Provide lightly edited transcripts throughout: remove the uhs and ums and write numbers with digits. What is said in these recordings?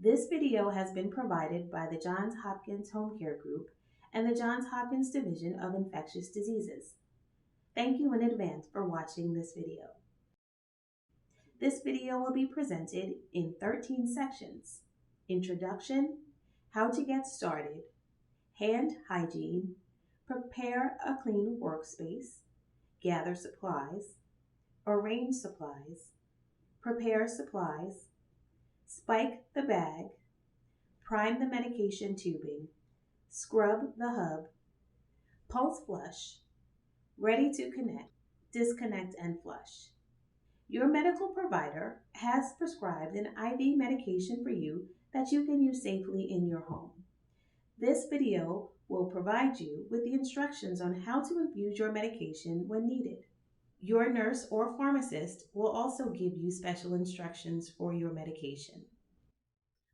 This video has been provided by the Johns Hopkins Home Care Group and the Johns Hopkins Division of Infectious Diseases. Thank you in advance for watching this video. This video will be presented in 13 sections: Introduction, How to Get Started, Hand Hygiene, Prepare a Clean Workspace, Gather Supplies, Arrange Supplies, Prepare Supplies, Spike the bag, prime the medication tubing, scrub the hub, pulse flush, ready to connect, disconnect and flush. Your medical provider has prescribed an IV medication for you that you can use safely in your home. This video will provide you with the instructions on how to infuse your medication when needed. Your nurse or pharmacist will also give you special instructions for your medication.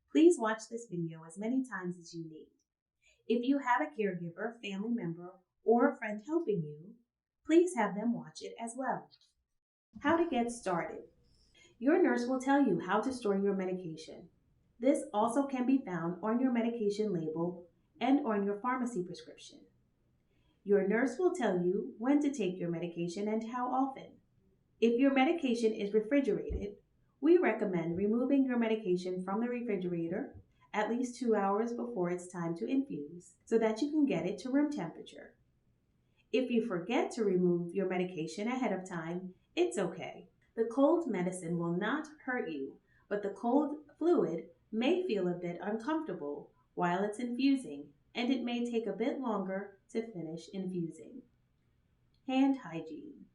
Please watch this video as many times as you need. If you have a caregiver, family member, or a friend helping you, please have them watch it as well. How to get started. Your nurse will tell you how to store your medication. This also can be found on your medication label and on your pharmacy prescription. Your nurse will tell you when to take your medication and how often. If your medication is refrigerated, we recommend removing your medication from the refrigerator at least 2 hours before it's time to infuse so that you can get it to room temperature. If you forget to remove your medication ahead of time, it's okay. The cold medicine will not hurt you, but the cold fluid may feel a bit uncomfortable while it's infusing, and it may take a bit longer to finish infusing. Hand hygiene.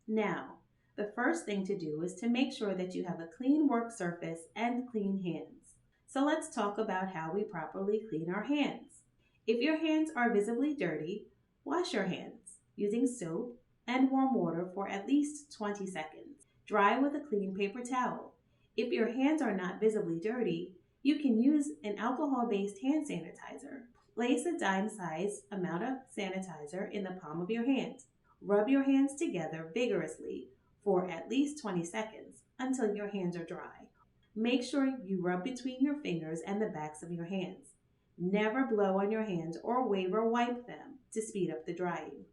Now, the first thing to do is to make sure that you have a clean work surface and clean hands. So let's talk about how we properly clean our hands. If your hands are visibly dirty, wash your hands using soap and warm water for at least 20 seconds. Dry with a clean paper towel. If your hands are not visibly dirty, you can use an alcohol-based hand sanitizer. Place a dime-sized amount of sanitizer in the palm of your hand. Rub your hands together vigorously for at least 20 seconds until your hands are dry. Make sure you rub between your fingers and the backs of your hands. Never blow on your hands or wave or wipe them to speed up the drying.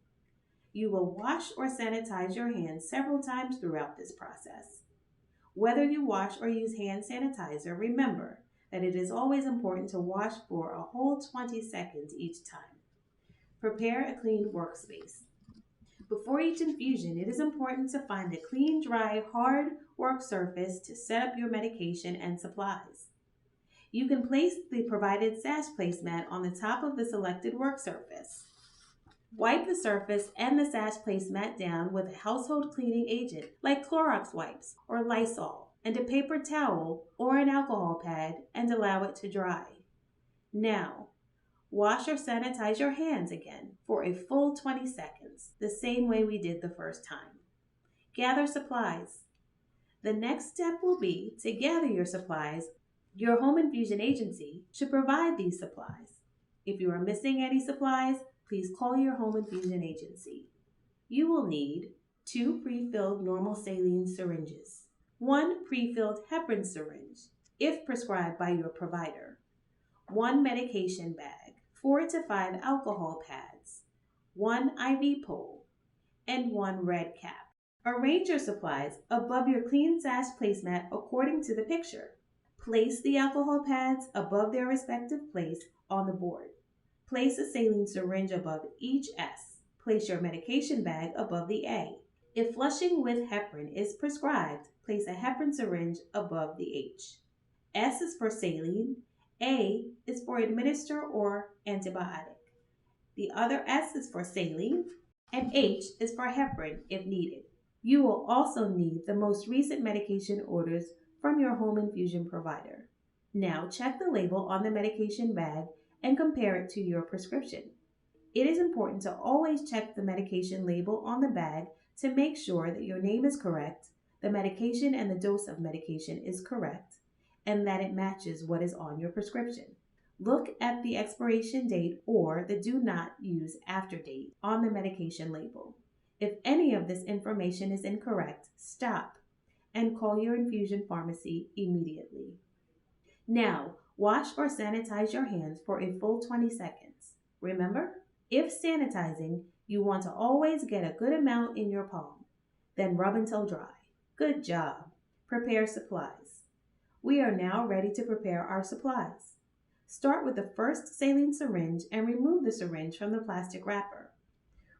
You will wash or sanitize your hands several times throughout this process. Whether you wash or use hand sanitizer, remember that it is always important to wash for a whole 20 seconds each time. Prepare a clean workspace. Before each infusion, it is important to find a clean, dry, hard work surface to set up your medication and supplies. You can place the provided sash placemat on the top of the selected work surface. Wipe the surface and the sash placemat down with a household cleaning agent like Clorox wipes or Lysol and a paper towel or an alcohol pad and allow it to dry. Now, wash or sanitize your hands again for a full 20 seconds, the same way we did the first time. Gather supplies. The next step will be to gather your supplies. Your home infusion agency should provide these supplies. If you are missing any supplies, please call your home infusion agency. You will need 2 pre-filled normal saline syringes, 1 pre-filled heparin syringe, if prescribed by your provider, 1 medication bag, 4 to 5 alcohol pads, 1 IV pole, and 1 red cap. Arrange your supplies above your clean sash placemat according to the picture. Place the alcohol pads above their respective place on the board. Place a saline syringe above each S. Place your medication bag above the A. If flushing with heparin is prescribed, place a heparin syringe above the H. S is for saline, A is for administer or antibiotic. The other S is for saline, and H is for heparin if needed. You will also need the most recent medication orders from your home infusion provider. Now check the label on the medication bag and compare it to your prescription. It is important to always check the medication label on the bag to make sure that your name is correct, the medication and the dose of medication is correct, and that it matches what is on your prescription. Look at the expiration date or the do not use after date on the medication label. If any of this information is incorrect, stop and call your infusion pharmacy immediately. Now, wash or sanitize your hands for a full 20 seconds. Remember, if sanitizing, you want to always get a good amount in your palm. Then rub until dry. Good job. Prepare supplies. We are now ready to prepare our supplies. Start with the first saline syringe and remove the syringe from the plastic wrapper.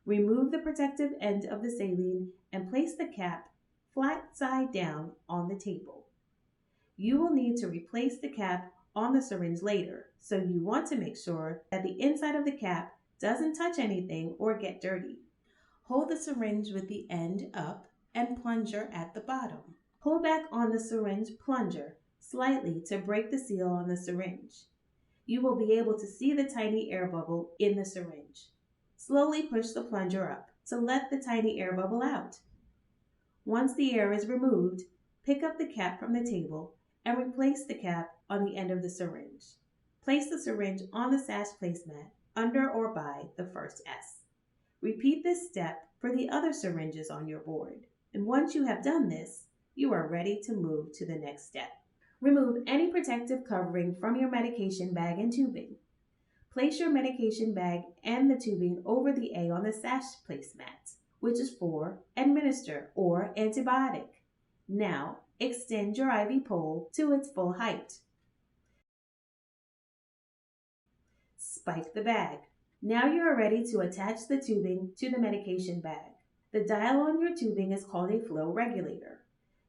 Remove the protective end of the saline and place the cap flat side down on the table. You will need to replace the cap on the syringe later, so you want to make sure that the inside of the cap doesn't touch anything or get dirty. Hold the syringe with the end up and plunger at the bottom. Pull back on the syringe plunger slightly to break the seal on the syringe. You will be able to see the tiny air bubble in the syringe. Slowly push the plunger up to let the tiny air bubble out. Once the air is removed, pick up the cap from the table and replace the cap on the end of the syringe. Place the syringe on the sash placemat under or by the first S. Repeat this step for the other syringes on your board. And once you have done this, you are ready to move to the next step. Remove any protective covering from your medication bag and tubing. Place your medication bag and the tubing over the A on the sash placemat, which is for administer or antibiotic. Now, extend your IV pole to its full height. Spike the bag. Now you are ready to attach the tubing to the medication bag. The dial on your tubing is called a flow regulator.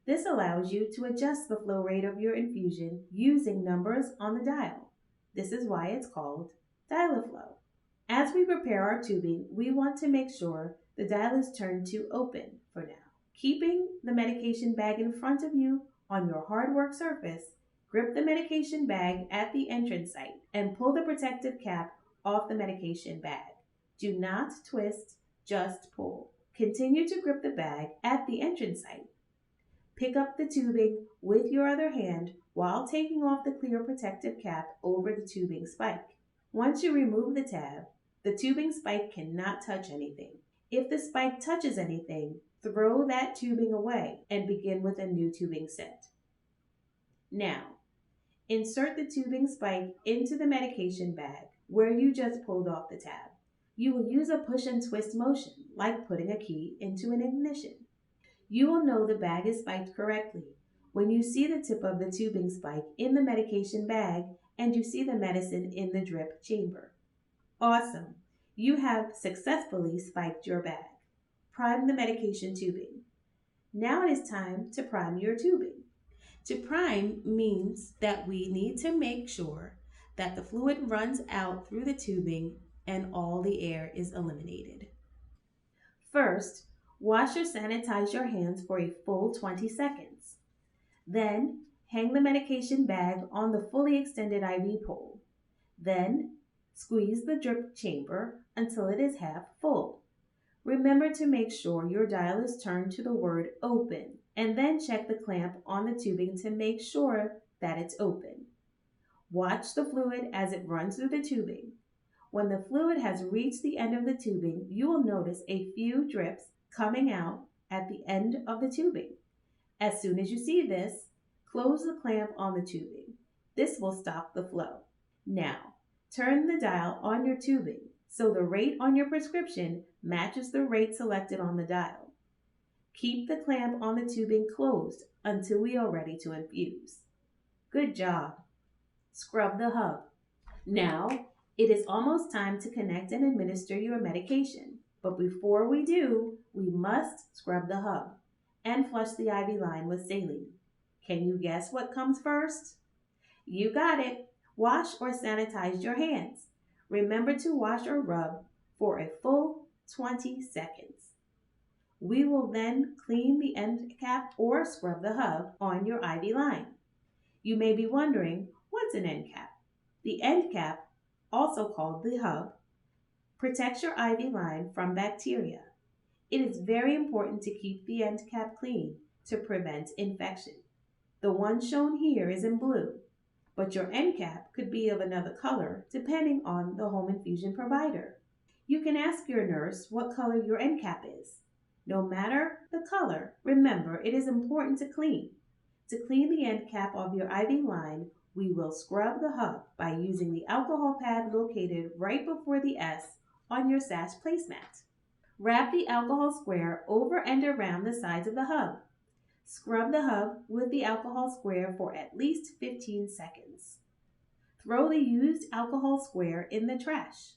This allows you to adjust the flow rate of your infusion using numbers on the dial. This is why it's called dial-a-flow. As we prepare our tubing, we want to make sure the dial is turned to open for now. Keeping the medication bag in front of you on your hard work surface, grip the medication bag at the entrance site and pull the protective cap off the medication bag. Do not twist, just pull. Continue to grip the bag at the entrance site. Pick up the tubing with your other hand while taking off the clear protective cap over the tubing spike. Once you remove the tab, the tubing spike cannot touch anything. If the spike touches anything, throw that tubing away and begin with a new tubing set. Now, insert the tubing spike into the medication bag where you just pulled off the tab. You will use a push and twist motion, like putting a key into an ignition. You will know the bag is spiked correctly when you see the tip of the tubing spike in the medication bag and you see the medicine in the drip chamber. Awesome! You have successfully spiked your bag. Prime the medication tubing. Now it is time to prime your tubing. To prime means that we need to make sure that the fluid runs out through the tubing and all the air is eliminated. First, wash or sanitize your hands for a full 20 seconds. Then, hang the medication bag on the fully extended IV pole. Then, squeeze the drip chamber until it is half full. Remember to make sure your dial is turned to the word open, and then check the clamp on the tubing to make sure that it's open. Watch the fluid as it runs through the tubing. When the fluid has reached the end of the tubing, you will notice a few drips coming out at the end of the tubing. As soon as you see this, close the clamp on the tubing. This will stop the flow. Now, turn the dial on your tubing so the rate on your prescription matches the rate selected on the dial. Keep the clamp on the tubing closed until we are ready to infuse. Good job. Scrub the hub. Now, it is almost time to connect and administer your medication. But before we do, we must scrub the hub and flush the IV line with saline. Can you guess what comes first? You got it. Wash or sanitize your hands. Remember to wash or rub for a full 20 seconds. We will then clean the end cap or scrub the hub on your IV line. You may be wondering, what's an end cap? The end cap, also called the hub, protects your IV line from bacteria. It is very important to keep the end cap clean to prevent infection. The one shown here is in blue, but your end cap could be of another color depending on the home infusion provider. You can ask your nurse what color your end cap is. No matter the color, remember it is important to clean. To clean the end cap of your IV line, We will scrub the hub by using the alcohol pad located right before the S on your sash placemat. Wrap the alcohol square over and around the sides of the hub. Scrub the hub with the alcohol square for at least 15 seconds. Throw the used alcohol square in the trash.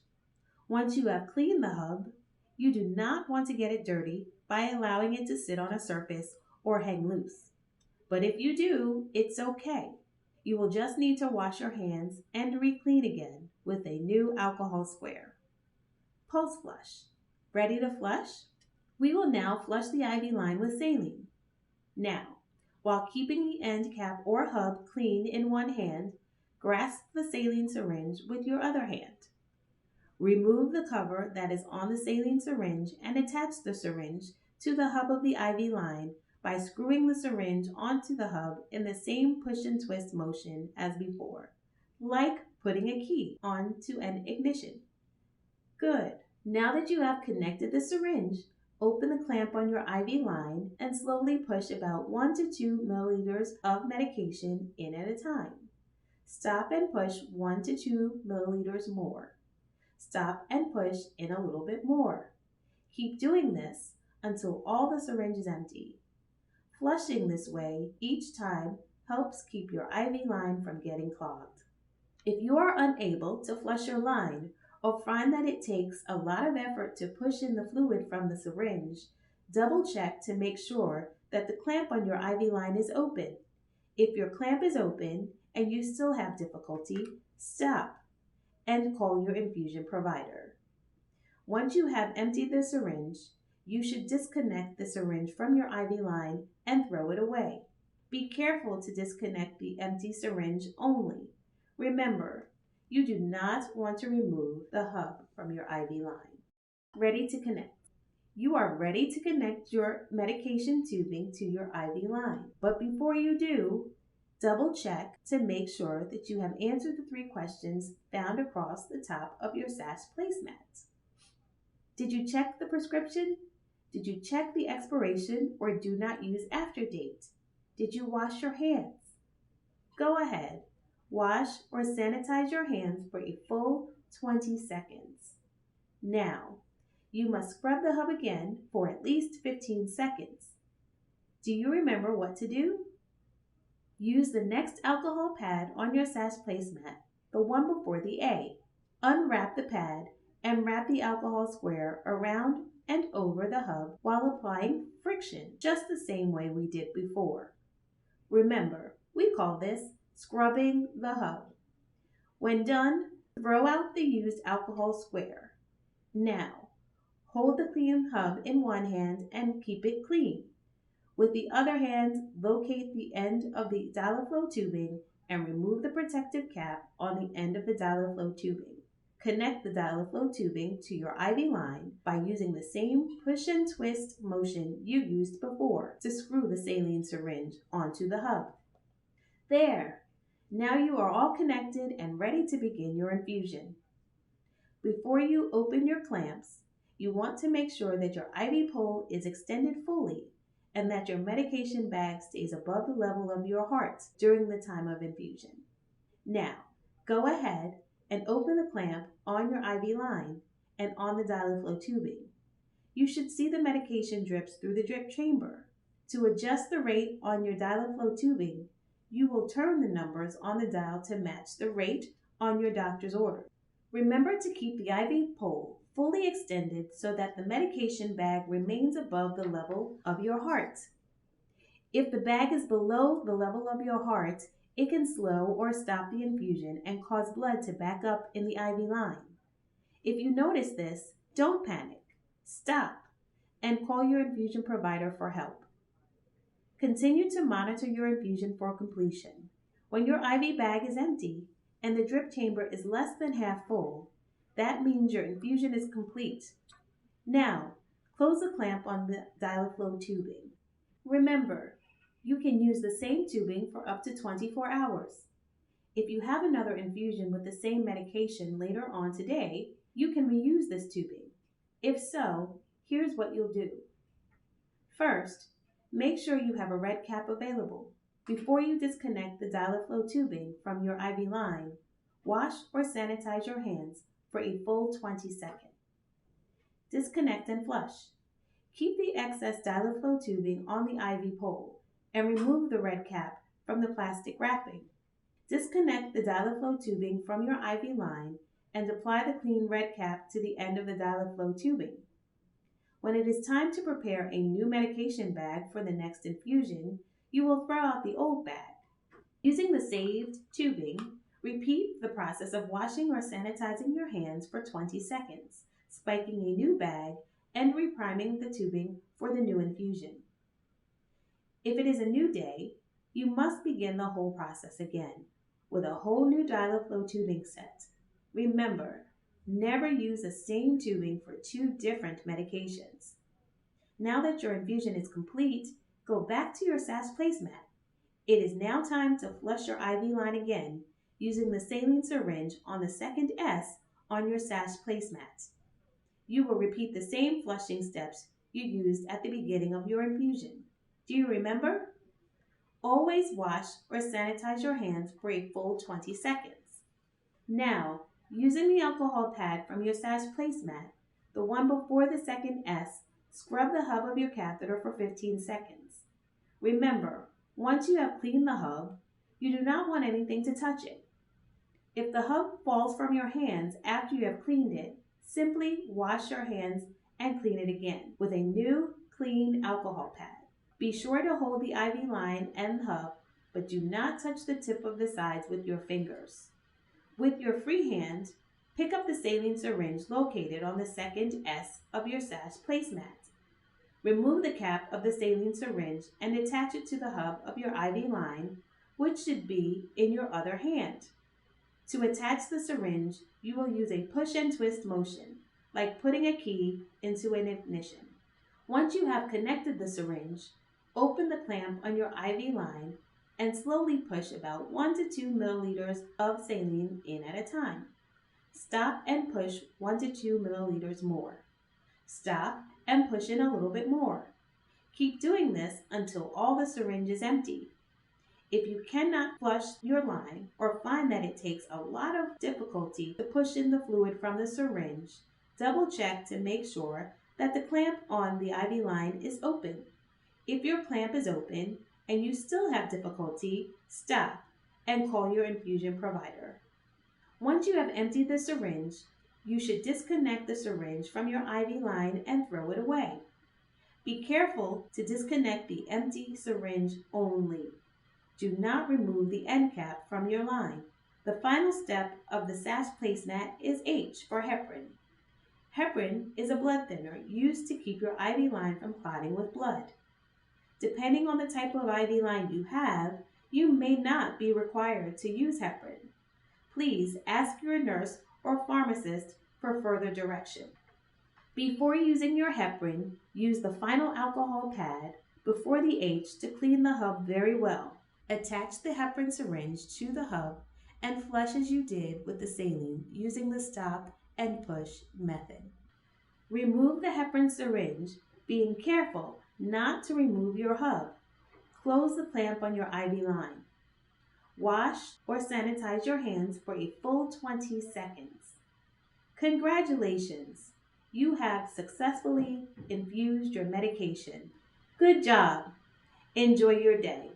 Once you have cleaned the hub, you do not want to get it dirty by allowing it to sit on a surface or hang loose. But if you do, it's okay. You will just need to wash your hands and re-clean again with a new alcohol square. Post flush. Ready to flush? We will now flush the IV line with saline. Now, while keeping the end cap or hub clean in one hand, grasp the saline syringe with your other hand. Remove the cover that is on the saline syringe and attach the syringe to the hub of the IV line by screwing the syringe onto the hub in the same push and twist motion as before, like putting a key onto an ignition. Good. Now that you have connected the syringe, open the clamp on your IV line and slowly push about 1 to 2 milliliters of medication in at a time. Stop and push 1 to 2 milliliters more. Stop and push in a little bit more. Keep doing this until all the syringe is empty. Flushing this way each time helps keep your IV line from getting clogged. If you are unable to flush your line or find that it takes a lot of effort to push in the fluid from the syringe, double check to make sure that the clamp on your IV line is open. If your clamp is open and you still have difficulty, stop and call your infusion provider. Once you have emptied the syringe, you should disconnect the syringe from your IV line and throw it away. Be careful to disconnect the empty syringe only. Remember, you do not want to remove the hub from your IV line. Ready to connect. You are ready to connect your medication tubing to your IV line. But before you do, double check to make sure that you have answered the 3 questions found across the top of your sash placemat. Did you check the prescription? Did you check the expiration or do not use after date? Did you wash your hands? Go ahead, wash or sanitize your hands for a full 20 seconds. Now, you must scrub the hub again for at least 15 seconds. Do you remember what to do? Use the next alcohol pad on your sash placemat, the one before the A. Unwrap the pad and wrap the alcohol square around and over the hub while applying friction, just the same way we did before. Remember, we call this scrubbing the hub. When done, throw out the used alcohol square. Now, hold the clean hub in one hand and keep it clean. With the other hand, locate the end of the dial-a-flow tubing and remove the protective cap on the end of the dial-a-flow tubing. Connect the dial-a-flow tubing to your IV line by using the same push and twist motion you used before to screw the saline syringe onto the hub. There! Now you are all connected and ready to begin your infusion. Before you open your clamps, you want to make sure that your IV pole is extended fully and that your medication bag stays above the level of your heart during the time of infusion. Now, go ahead and open the clamp on your IV line and on the dial-a-flow tubing. You should see the medication drips through the drip chamber. To adjust the rate on your dial-a-flow tubing, you will turn the numbers on the dial to match the rate on your doctor's order. Remember to keep the IV pole fully extended so that the medication bag remains above the level of your heart. If the bag is below the level of your heart, it can slow or stop the infusion and cause blood to back up in the IV line. If you notice this, don't panic. Stop and call your infusion provider for help. Continue to monitor your infusion for completion. When your IV bag is empty and the drip chamber is less than half full, that means your infusion is complete. Now, close the clamp on the dial-a-flow tubing. Remember, you can use the same tubing for up to 24 hours. If you have another infusion with the same medication later on today, you can reuse this tubing. If so, here's what you'll do. First, make sure you have a red cap available. Before you disconnect the dial-flow tubing from your IV line, wash or sanitize your hands for a full 20 seconds. Disconnect and flush. Keep the excess dial-flow tubing on the IV pole and remove the red cap from the plastic wrapping. Disconnect the dial-flow tubing from your IV line and apply the clean red cap to the end of the dial-flow tubing. When it is time to prepare a new medication bag for the next infusion, you will throw out the old bag. Using the saved tubing, repeat the process of washing or sanitizing your hands for 20 seconds, spiking a new bag, and repriming the tubing for the new infusion. If it is a new day, you must begin the whole process again with a whole new dial-flow tubing set. Remember, never use the same tubing for 2 different medications. Now that your infusion is complete, go back to your SAS placemat. It is now time to flush your IV line again using the saline syringe on the second S on your SAS placemat. You will repeat the same flushing steps you used at the beginning of your infusion. Do you remember? Always wash or sanitize your hands for a full 20 seconds. Now, using the alcohol pad from your SAS placemat, the one before the second S, scrub the hub of your catheter for 15 seconds. Remember, once you have cleaned the hub, you do not want anything to touch it. If the hub falls from your hands after you have cleaned it, simply wash your hands and clean it again with a new, clean alcohol pad. Be sure to hold the IV line and hub, but do not touch the tip of the sides with your fingers. With your free hand, pick up the saline syringe located on the second S of your SAS placemat. Remove the cap of the saline syringe and attach it to the hub of your IV line, which should be in your other hand. To attach the syringe, you will use a push and twist motion, like putting a key into an ignition. Once you have connected the syringe, open the clamp on your IV line and slowly push about 1 to 2 milliliters of saline in at a time. Stop and push 1 to 2 milliliters more. Stop and push in a little bit more. Keep doing this until all the syringe is empty. If you cannot flush your line or find that it takes a lot of difficulty to push in the fluid from the syringe, double check to make sure that the clamp on the IV line is open. If your clamp is open and you still have difficulty, stop and call your infusion provider. Once you have emptied the syringe, you should disconnect the syringe from your IV line and throw it away. Be careful to disconnect the empty syringe only. Do not remove the end cap from your line. The final step of the SAS placemat is H for heparin. Heparin is a blood thinner used to keep your IV line from clotting with blood. Depending on the type of IV line you have, you may not be required to use heparin. Please ask your nurse or pharmacist for further direction. Before using your heparin, use the final alcohol pad before the H to clean the hub very well. Attach the heparin syringe to the hub and flush as you did with the saline using the stop and push method. Remove the heparin syringe, being careful not to remove your hub. Close the clamp on your IV line. Wash or sanitize your hands for a full 20 seconds. Congratulations! You have successfully infused your medication. Good job! Enjoy your day.